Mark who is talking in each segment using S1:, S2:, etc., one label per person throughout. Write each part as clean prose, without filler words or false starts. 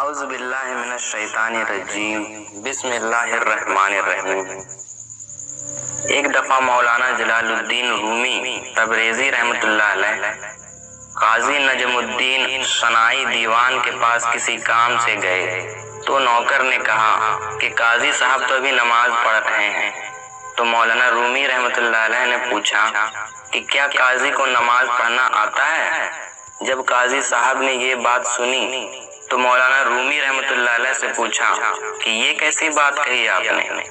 S1: اعوذ باللہ من الشیطان الرجیم بسم اللہ الرحمن الرحیم۔ ایک دفعہ مولانا جلال الدین رومی تبریزی رحمۃ اللہ علیہ قاضی نجم الدین صناعی دیوان کے پاس کسی کام سے گئے تو نوکر نے کہا کہ قاضی صاحب تو ابھی نماز پڑھ رہے ہیں۔ تو مولانا رومی رحمۃ اللہ علیہ نے پوچھا کہ کیا قاضی کو نماز پڑھنا آتا ہے؟ جب قاضی صاحب نے یہ بات سنی تو مولانا رومی رحمۃ اللہ علیہ سے پوچھا کہ یہ کیسی بات کہی آپ نے؟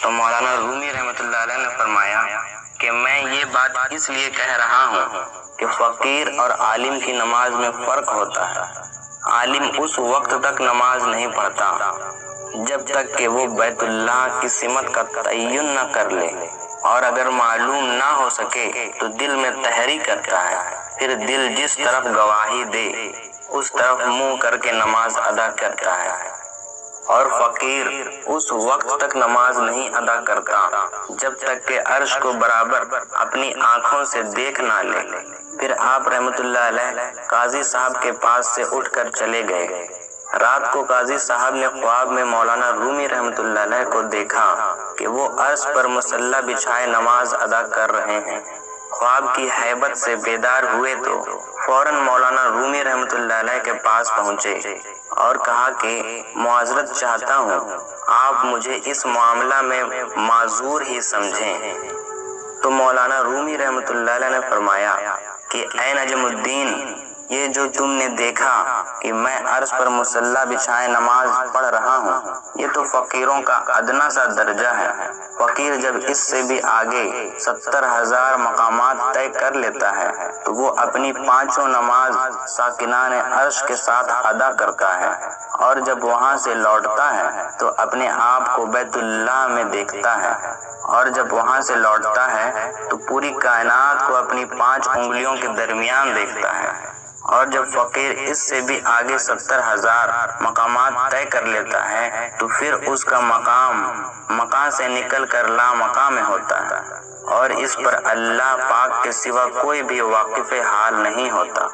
S1: تو مولانا رومی رحمۃ اللہ علیہ نے فرمایا کہ میں یہ بات اس لیے کہہ رہا ہوں کہ فقیر اور عالم کی نماز میں فرق ہوتا ہے۔ عالم اس وقت تک نماز نہیں پڑھتا جب تک کہ وہ بیت اللہ کی سمت کا تعین نہ کر لے، اور اگر معلوم نہ ہو سکے تو دل میں تحری کرتا ہے، پھر دل جس طرف گواہی دے اس طرف منہ کر کے نماز ادا کرتا ہے۔ اور فقیر اس وقت تک نماز نہیں ادا کرتا جب تک کہ عرش کو برابر اپنی آنکھوں سے دیکھ نہ لے۔ پھر آپ رحمۃ اللہ علیہ قاضی صاحب کے پاس سے اٹھ کر چلے گئے۔ رات کو قاضی صاحب نے خواب میں مولانا رومی رحمۃ اللہ علیہ کو دیکھا کہ وہ عرش پر مصلی بچھائے نماز ادا کر رہے ہیں۔ خواب کی ہیبت سے بیدار ہوئے تو فوراً مولانا رومی رحمۃ اللہ علیہ کے پاس پہنچے اور کہا کہ معذرت چاہتا ہوں، آپ مجھے اس معاملہ میں معذور ہی سمجھیں۔ تو مولانا رومی رحمۃ اللہ علیہ نے فرمایا کہ اے نجم الدین، یہ جو تم نے دیکھا کہ میں عرش پر مصلی بچھائے نماز پڑھ رہا ہوں، یہ تو فقیروں کا ادنا سا درجہ ہے۔ فقیر جب اس سے بھی آگے 70,000 مقامات طے کر لیتا ہے تو وہ اپنی پانچوں نماز ساکنان عرش کے ساتھ ادا کرتا ہے، اور جب وہاں سے لوٹتا ہے تو اپنے آپ کو بیت اللہ میں دیکھتا ہے، اور جب وہاں سے لوٹتا ہے تو پوری کائنات کو اپنی 5 انگلیوں کے درمیان دیکھتا ہے۔ اور جب فقیر اس سے بھی آگے 70,000 مقامات طے کر لیتا ہے تو پھر اس کا مقام سے نکل کر لا مقام میں ہوتا ہے، اور اس پر اللہ پاک کے سوا کوئی بھی واقف حال نہیں ہوتا۔